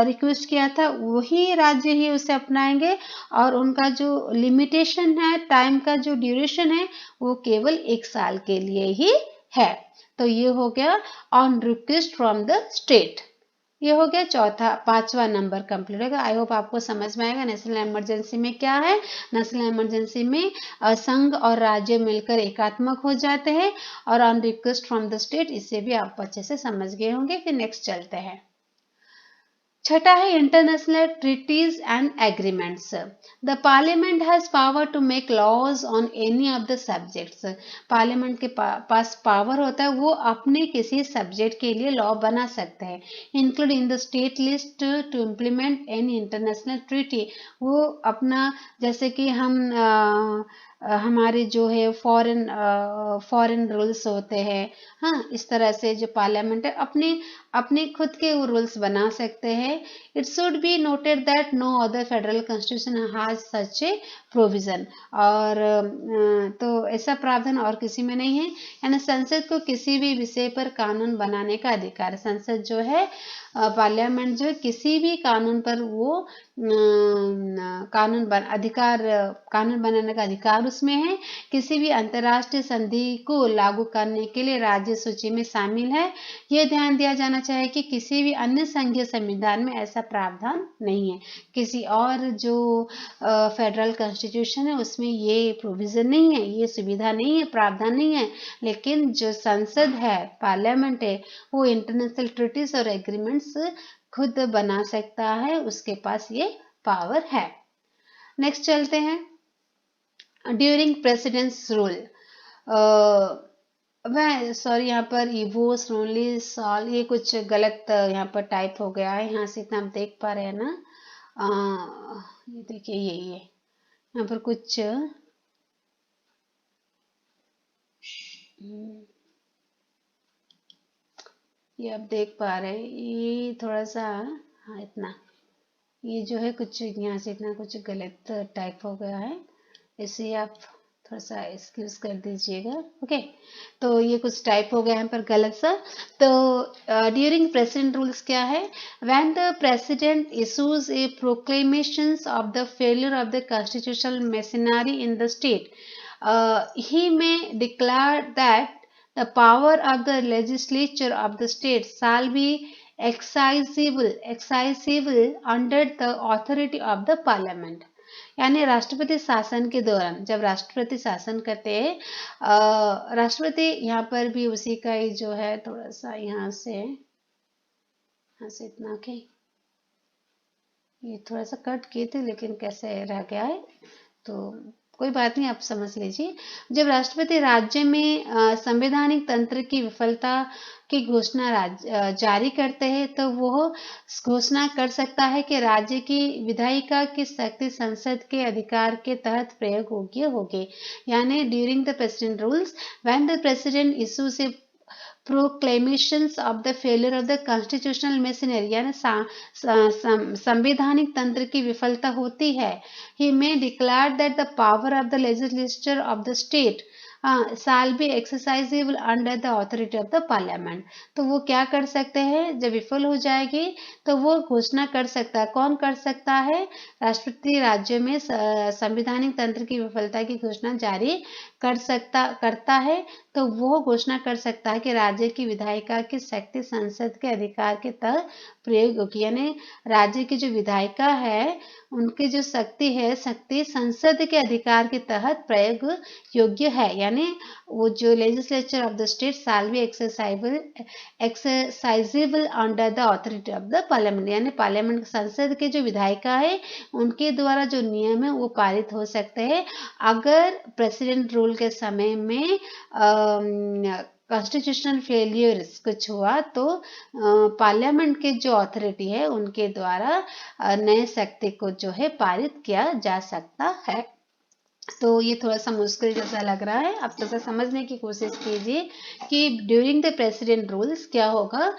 रिक्वेस्ट किया था वही राज्य ही उसे अपनाएंगे, और उनका जो लिमिटेशन है, टाइम का जो ड्यूरेशन है, वो केवल 1 साल के लिए ही है। तो ये हो गया on request from the state. ये हो गया 5वां नंबर कंप्लीट होगा। आई होप आपको समझ में आएगा नेशनल इमरजेंसी में क्या है। नेशनल इमरजेंसी में संघ और राज्य मिलकर एकात्मक हो जाते हैं, और on request from the state, इससे भी आप अच्छे से समझ गए होंगे। फिर नेक्स्ट चलते हैं। छठा है international treaties and agreements. The parliament has power to make laws on any of the subjects. Parliament के पास पावर होता है, वो अपने किसी सब्जेक्ट के लिए लॉ बना सकते हैं, include in the state list to implement any international treaty. वो अपना, जैसे कि हमारे जो है फॉरेन रूल्स होते हैं, हाँ, इस तरह से जो पार्लियामेंट है अपने खुद के वो रूल्स बना सकते हैं। It should be noted that no other federal constitution has such a provision. और तो ऐसा प्रावधान और किसी में नहीं है। यानी संसद को किसी भी विषय पर कानून बनाने का अधिकार, संसद जो है, पार्लियामेंट जो है, किसी भी कानून पर वो कानून बनाने का अधिकार उसमें है। किसी भी अंतर्राष्ट्रीय संधि को लागू करने के लिए राज्य सूची में शामिल है। यह ध्यान दिया जाना चाहिए कि किसी भी अन्य संघीय संविधान में ऐसा प्रावधान नहीं है। किसी और जो फेडरल कॉन्स्टिट्यूशन है उसमें ये प्रोविजन नहीं है, ये सुविधा नहीं है, प्रावधान नहीं है। लेकिन जो संसद है, पार्लियामेंट है, वो इंटरनेशनल ट्रीटीज और एग्रीमेंट्स खुद बना सकता है, उसके पास ये पावर है। नेक्स्ट चलते हैं। ड्यूरिंग प्रेसिडेंट्स रूल, सॉरी, यहाँ पर इवोस ओनली सॉल, ये कुछ गलत यहाँ पर टाइप हो गया है। यहाँ से इतना आप देख पा रहे हैं ना, ये देखिए, यही है यहाँ पर कुछ ये आप देख पा रहे हैं, ये थोड़ा सा, हाँ, इतना ये जो है कुछ यहाँ से इतना कुछ गलत टाइप हो गया है, इसे आप थोड़ा सा एक्सक्यूज कर दीजिएगा। ओके, तो ये कुछ टाइप हो गया है पर गलत सा। तो ड्यूरिंग प्रेसिडेंट रूल्स क्या है? When the president issues a proclamations of the failure of the constitutional machinery in the state, he may declare that the power of the legislature of the state shall be exercisable under the authority of the parliament. यानी राष्ट्रपति शासन के दौरान, जब राष्ट्रपति शासन करते हैं, राष्ट्रपति यहाँ पर भी उसी का ही जो है, थोड़ा सा यहाँ से इतना के ये थोड़ा सा कट किए थे लेकिन कैसे रह गया है, तो कोई बात नहीं, आप समझ लीजिए। जब राष्ट्रपति राज्य में संवैधानिक तंत्र की विफलता की घोषणा जारी करते हैं, तो वो घोषणा कर सकता है कि राज्य की विधायिका की शक्ति संसद के अधिकार के तहत प्रयोग योग्य होगी। यानी during the president rules, when the president issues A proclamations of the failure of the constitutional machinery, यानी संवैधानिक तंत्र की विफलता होती है, he may declare that the power of the legislature of the state shall be exercisable under the authority of the parliament। तो वो क्या कर सकते हैं, जब विफल हो जाएगी तो वो घोषणा कर सकता है। कौन कर सकता है? राष्ट्रपति राज्य में संवैधानिक तंत्र की विफलता की घोषणा जारी करता है, तो वो घोषणा कर सकता है कि राज्य की विधायिका की शक्ति संसद के अधिकार के तहत प्रयोग होगी। यानी राज्य की जो विधायिका है उनकी जो शक्ति है, शक्ति संसद के अधिकार के तहत प्रयोग योग्य है। यानी वो जो legislature of the state shall be exercisable under the authority of the parliament. यानी पार्लियामेंट संसद के जो विधायिका है उनके द्वारा जो नियम है वो पारित हो सकते हैं, अगर प्रेसिडेंट रूल के समय में कॉन्स्टिट्यूशनल फेलियर्स कुछ हुआ तो पार्लियामेंट के जो अथॉरिटी है उनके द्वारा नए शक्ति को जो है पारित किया जा सकता है। तो ये थोड़ा सा मुश्किल जैसा लग रहा है, आप थोड़ा सा समझने की कोशिश कीजिए कि ड्यूरिंग द प्रेसिडेंट रूल्स क्या होगा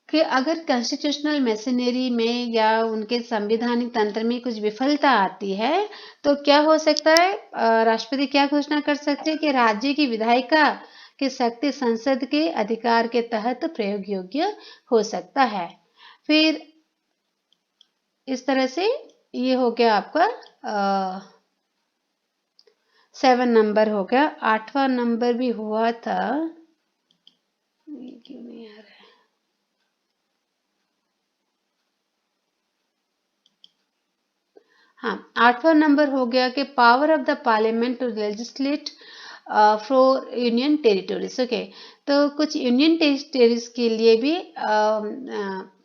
कि अगर कॉन्स्टिट्यूशनल मशीनरी में या उनके संवैधानिक तंत्र में कुछ विफलता आती है तो क्या हो सकता है, राष्ट्रपति क्या घोषणा कर सकते हैं कि राज्य की विधायिका की शक्ति संसद के अधिकार के तहत प्रयोग योग्य हो सकता है। फिर इस तरह से ये हो गया आपका 7 नंबर हो गया। 8वां नंबर भी हुआ था, ये क्यों नहीं आ रहा है? हाँ, 8वां नंबर हो गया कि power of the parliament to legislate for union territories. Okay, तो कुछ यूनियन टेरिटोरीज के लिए भी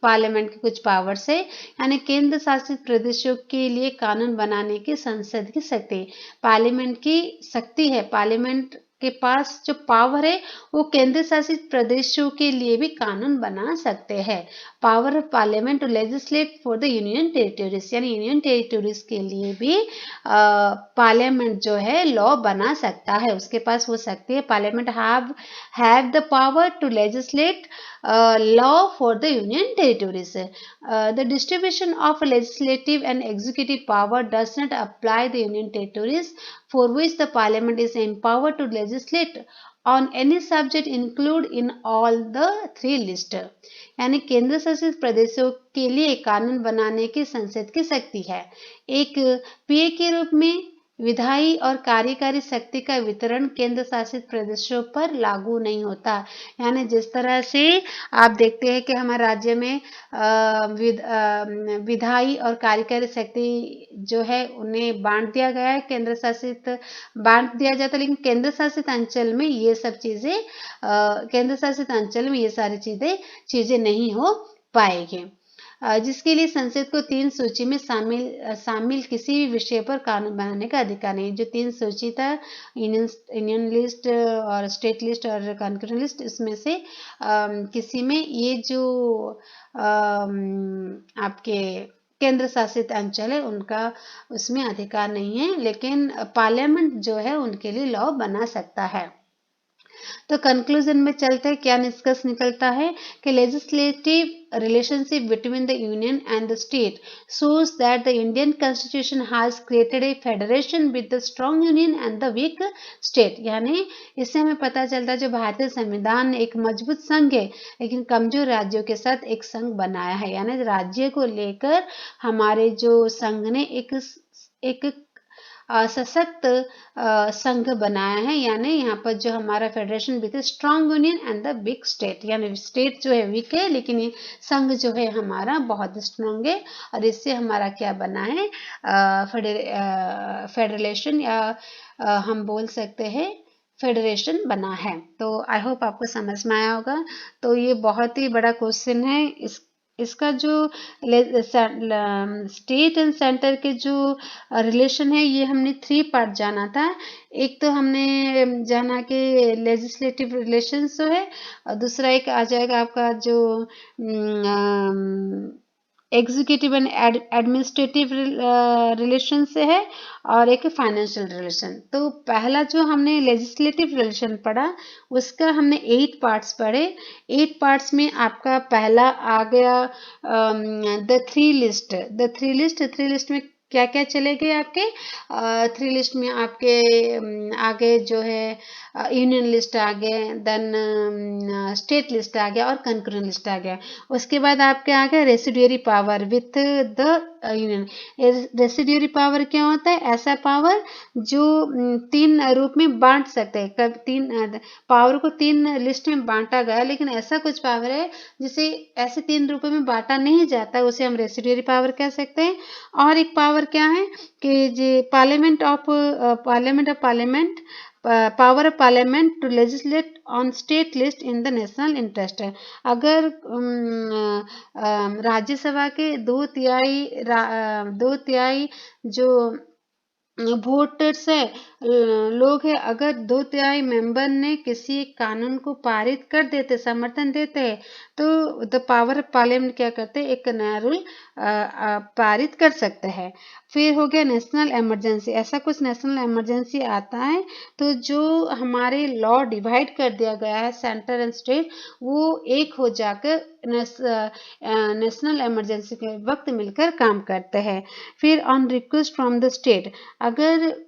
पार्लियामेंट के कुछ पावर्स है, यानी केंद्र शासित प्रदेशों के लिए कानून बनाने की संसद की शक्ति, पार्लियामेंट की शक्ति है। पार्लियामेंट के पास जो पावर है वो केंद्र शासित प्रदेशों के लिए भी कानून बना सकते हैं। Power of parliament to legislate for the union territories, यानी यूनियन टेरिटोरीज के लिए भी पार्लियामेंट जो है लॉ बना सकता है, उसके पास हो सकती है। Parliament have the power to legislate law for the union territories. The distribution of legislative and executive power does not apply the union territories for which the parliament is empowered to legislate on any subject include in all the 3 list। यानी केंद्र शासित प्रदेशों के लिए कानून बनाने की संसद की शक्ति है। एक पीए के रूप में विधायी और कार्यकारी शक्ति का वितरण केंद्र शासित प्रदेशों पर लागू नहीं होता। यानी जिस तरह से आप देखते हैं कि हमारे राज्य में विधायी और कार्यकारी शक्ति जो है उन्हें बांट दिया गया है, केंद्र शासित बांट दिया जाता है, लेकिन केंद्र शासित अंचल में ये सब चीजें केंद्र शासित अंचल में ये सारी चीजें नहीं हो पाएगी, जिसके लिए संसद को 3 सूची में शामिल किसी भी विषय पर कानून बनाने का अधिकार नहीं। जो 3 सूची था, यूनियन लिस्ट और स्टेट लिस्ट और कॉन्करेंट लिस्ट, इसमें से किसी में ये जो आपके केंद्र शासित अंचल है उनका उसमें अधिकार नहीं है, लेकिन पार्लियामेंट जो है उनके लिए लॉ बना सकता है। तो कंक्लूजन में चलते हैं, क्या निष्कर्ष निकलता है कि legislative relationship between the union and the state shows that the Indian constitution has created a federation with the strong union and the weak state। यानी इससे हमें पता चलता है जो भारतीय संविधान एक मजबूत संघ है लेकिन कमजोर राज्यों के साथ एक संघ बनाया है। यानी राज्य को लेकर हमारे जो संघ ने एक सशक्त संघ बनाया है, यानी यहाँ पर जो हमारा federation with strong union and the big state, यानी स्टेट जो है वीक है लेकिन ये संघ जो है हमारा बहुत स्ट्रॉन्ग है, और इससे हमारा क्या बना है, फेडरेशन या हम बोल सकते हैं फेडरेशन बना है। तो आई होप आपको समझ में आया होगा। तो ये बहुत ही बड़ा क्वेश्चन है। इसका जो स्टेट एंड सेंटर के जो रिलेशन है, ये हमने 3 पार्ट जाना था। एक तो हमने जाना कि लेजिस्लेटिव रिलेशंस जो है, और दूसरा एक आ जाएगा आपका जो एग्जीक्यूटिव एंड एडमिनिस्ट्रेटिव रिलेशन से है, और एक फाइनेंशियल रिलेशन। तो पहला जो हमने लेजिस्लेटिव रिलेशन पढ़ा, उसका हमने 8 पार्ट्स पढ़े। 8 पार्ट्स में आपका पहला आ गया द थ्री लिस्ट में क्या क्या चले गए आपके 3 लिस्ट में आपके आगे जो है यूनियन लिस्ट आ गए, देन स्टेट लिस्ट आ गया और कंकरेंट लिस्ट आ गया। उसके बाद आपके आ गया residuary power with the union. Residuary power क्या होता है? ऐसा पावर जो 3 रूप में बांट सकते हैं। कब 3 पावर को 3 लिस्ट में बांटा गया, लेकिन ऐसा कुछ पावर है जिसे ऐसे 3 रूपों में बांटा नहीं जाता, उसे हम रेसिडुअरी पावर कह सकते हैं। और एक पावर क्या है कि जो parliament of power of parliament to legislate on state list in the national interest है। अगर राज्यसभा के 2/3 जो वोटर्स है, लोग है, अगर 2/3 मेंबर ने किसी कानून को पारित कर देते, समर्थन देते हैं, तो द पावर ऑफ पार्लियामेंट क्या करते हैं, एक नया रूल पारित कर सकते हैं। फिर हो गया नेशनल इमरजेंसी। ऐसा कुछ नेशनल इमरजेंसी आता है तो जो हमारे लॉ डिवाइड कर दिया गया है सेंटर एंड स्टेट, वो एक हो जाकर नेशनल इमरजेंसी के वक्त मिलकर काम करते हैं। फिर on request from the state, अगर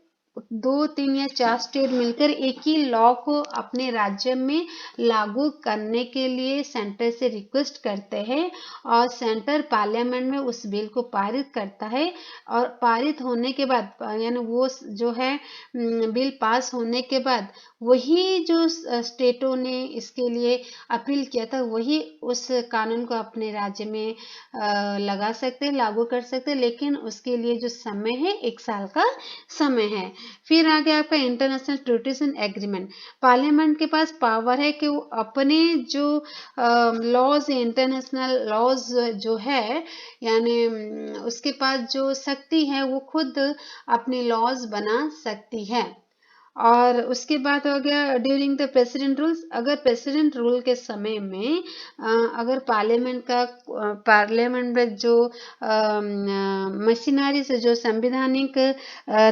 2, 3 या 4 स्टेट मिलकर एक ही लॉ को अपने राज्य में लागू करने के लिए सेंटर से रिक्वेस्ट करते हैं, और सेंटर पार्लियामेंट में उस बिल को पारित करता है, और पारित होने के बाद यानी वो जो है बिल पास होने के बाद वही जो स्टेटों ने इसके लिए अपील किया था, वही उस कानून को अपने राज्य में लगा सकते हैं, लागू कर सकते हैं, लेकिन उसके लिए जो समय है 1 साल का समय है। फिर आ गया आपका international treaties and agreement. Parliament के पास पावर है कि वो अपने जो लॉज इंटरनेशनल लॉज जो है, यानी उसके पास जो शक्ति है वो खुद अपने लॉज बना सकती है। और उसके बाद हो गया ड्यूरिंग द प्रेसिडेंट रूल्स। अगर प्रेसिडेंट रूल के समय में अगर पार्लियामेंट में जो मशीनरी से जो संवैधानिक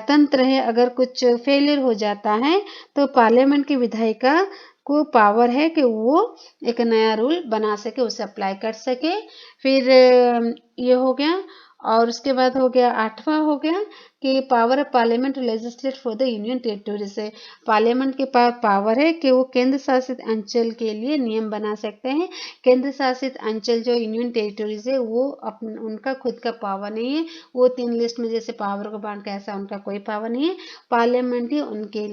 तंत्र है, अगर कुछ फेलियर हो जाता है, तो पार्लियामेंट की विधायिका को पावर है कि वो एक नया रूल बना सके, उसे अप्लाई कर सके। फिर ये हो गया। और उसके बाद हो गया 8वां हो गया कि power of parliament to legislate for the union territory से। पार्लियामेंट के पास पावर है कि वो केंद्र शासित अंचल के लिए नियम बना सकते हैं। केंद्र शासित अंचल जो यूनियन टेरिटरीज है वो उनका खुद का पावर नहीं है, वो 3 लिस्ट में जैसे पावर को बांट के ऐसा उनका कोई पावर नहीं है। पार्लियामेंट ही उनके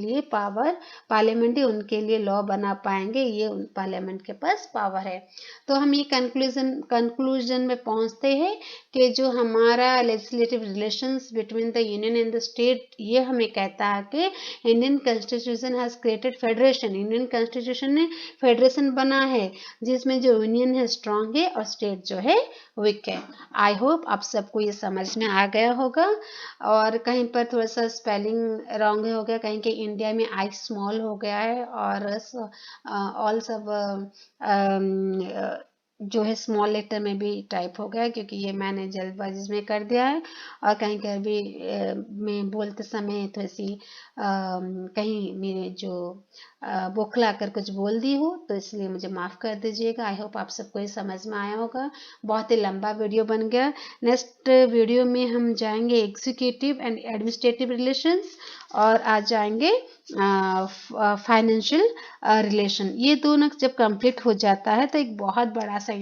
लिए लॉ बना पाएंगे, ये पार्लियामेंट के पास पावर है। तो हम ये कंक्लूजन में पहुंचते हैं कि जो हमारा legislative relations between the union and the state, ये हमें कहता है कि Indian constitution has created federation. Indian constitution ने फेडरेशन बना है जिसमें जो यूनियन है स्ट्रांग है और स्टेट जो है वीक है। आई होप आप सबको ये समझ में आ गया होगा। और कहीं पर थोड़ा सा स्पेलिंग रॉन्ग हो गया, कहीं के इंडिया में आई स्मॉल हो गया है, और ऑल सब जो है स्मॉल लेटर में भी टाइप हो गया, क्योंकि ये मैंने जल्दबाजी में कर दिया है, और कहीं कहीं भी मैं बोलते समय थोड़ी सी कहीं मेरे जो बौखला कर कुछ बोल दी हो, तो इसलिए मुझे माफ़ कर दीजिएगा। आई होप आप सबको ये समझ में आया होगा। बहुत ही लंबा वीडियो बन गया। नेक्स्ट वीडियो में हम जाएंगे एग्जीक्यूटिव एंड एडमिनिस्ट्रेटिव रिलेशंस, और आ जाएंगे फाइनेंशियल रिलेशन। ये दोनों जब कंप्लीट हो जाता है तो एक बहुत बड़ा सा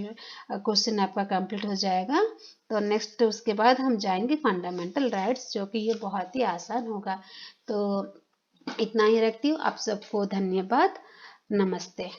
क्वेश्चन आपका कंप्लीट हो जाएगा। तो नेक्स्ट उसके बाद हम जाएंगे फंडामेंटल राइट्स, जो कि ये बहुत ही आसान होगा। तो इतना ही रखती हूँ। आप सबको धन्यवाद। नमस्ते।